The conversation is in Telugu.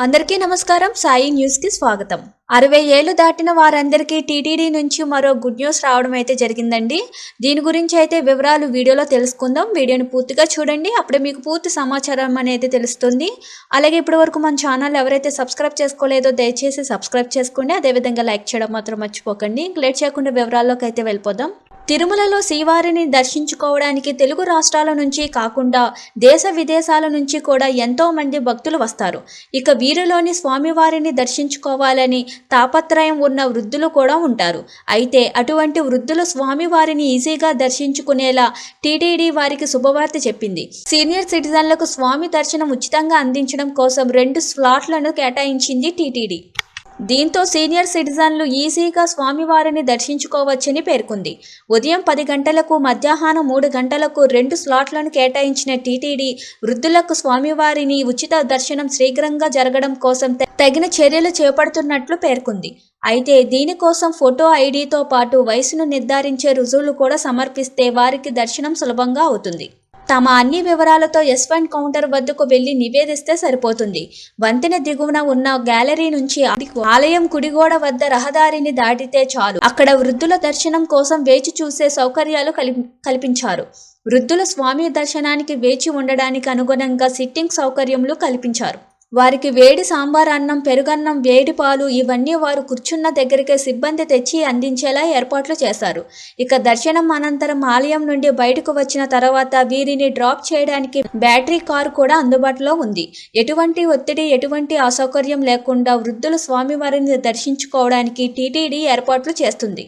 అందరికీ నమస్కారం. సాయి న్యూస్ కి స్వాగతం. 60 ఏళ్లు దాటిన వారందరికీ టీటీడీ నుంచి మరో గుడ్ న్యూస్ రావడం అయితే జరిగిందండి. దీని గురించి అయితే వివరాలు వీడియోలో తెలుసుకుందాం. వీడియోని పూర్తిగా చూడండి, అప్పుడే మీకు పూర్తి సమాచారం అనేది తెలుస్తుంది. అలాగే ఇప్పటివరకు మన ఛానల్ ఎవరైతే సబ్స్క్రైబ్ చేసుకోలేదో దయచేసి సబ్స్క్రైబ్ చేసుకోండి. అదేవిధంగా లైక్ చేయడం మాత్రం మర్చిపోకండి. లేట్ చేయకుండా వివరాల్లోకి అయితే వెళ్ళిపోదాం. తిరుమలలో శ్రీవారిని దర్శించుకోవడానికి తెలుగు రాష్ట్రాల నుంచి కాకుండా దేశ విదేశాల నుంచి కూడా ఎంతో మంది భక్తులు వస్తారు. ఇక వీరిలోని స్వామివారిని దర్శించుకోవాలని తాపత్రయం ఉన్న వృద్ధులు కూడా ఉంటారు. అయితే అటువంటి వృద్ధులు స్వామివారిని ఈజీగా దర్శించుకునేలా టీటీడీ వారికి శుభవార్త చెప్పింది. సీనియర్ సిటిజన్లకు స్వామి దర్శనం ఉచితంగా అందించడం కోసం 2 స్లాట్లను కేటాయించింది టీటీడీ. దీంతో సీనియర్ సిటిజన్లు ఈజీగా స్వామివారిని దర్శించుకోవచ్చని పేర్కొంది. ఉదయం 10 గంటలకు, మధ్యాహ్నం 3 గంటలకు 2 స్లాట్లను కేటాయించిన టీటీడీ వృద్ధులకు స్వామివారిని ఉచిత దర్శనం శీఘ్రంగా జరగడం కోసం తగిన చర్యలు చేపడుతున్నట్లు పేర్కొంది. అయితే దీనికోసం ఫోటో ఐడితో పాటు వయసును నిర్ధారించే రుజువులు కూడా సమర్పిస్తే వారికి దర్శనం సులభంగా అవుతుంది. తమ అన్ని వివరాలతో S1 కౌంటర్ వద్దకు వెళ్లి నివేదిస్తే సరిపోతుంది. వంతెన దిగువన ఉన్న గ్యాలరీ నుంచి ఆలయం కుడిగోడ వద్ద రహదారిని దాటితే చాలు. అక్కడ వృద్ధుల దర్శనం కోసం వేచి చూసే సౌకర్యాలు కల్పించారు. వృద్ధుల స్వామి దర్శనానికి వేచి ఉండడానికి అనుగుణంగా సిట్టింగ్ సౌకర్యములు కల్పించారు. వారికి వేడి సాంబార్ అన్నం, పెరుగన్నం, వేడి పాలు ఇవన్నీ వారు కూర్చున్న దగ్గరికే సిబ్బంది తెచ్చి అందించేలా ఏర్పాట్లు చేశారు. ఇక దర్శనం అనంతరం ఆలయం నుండి బయటకు వచ్చిన తర్వాత వీరిని డ్రాప్ చేయడానికి బ్యాటరీ కారు కూడా అందుబాటులో ఉంది. ఎటువంటి ఒత్తిడి, ఎటువంటి అసౌకర్యం లేకుండా వృద్ధులు స్వామివారిని దర్శించుకోవడానికి టీటీడీ ఏర్పాట్లు చేస్తుంది.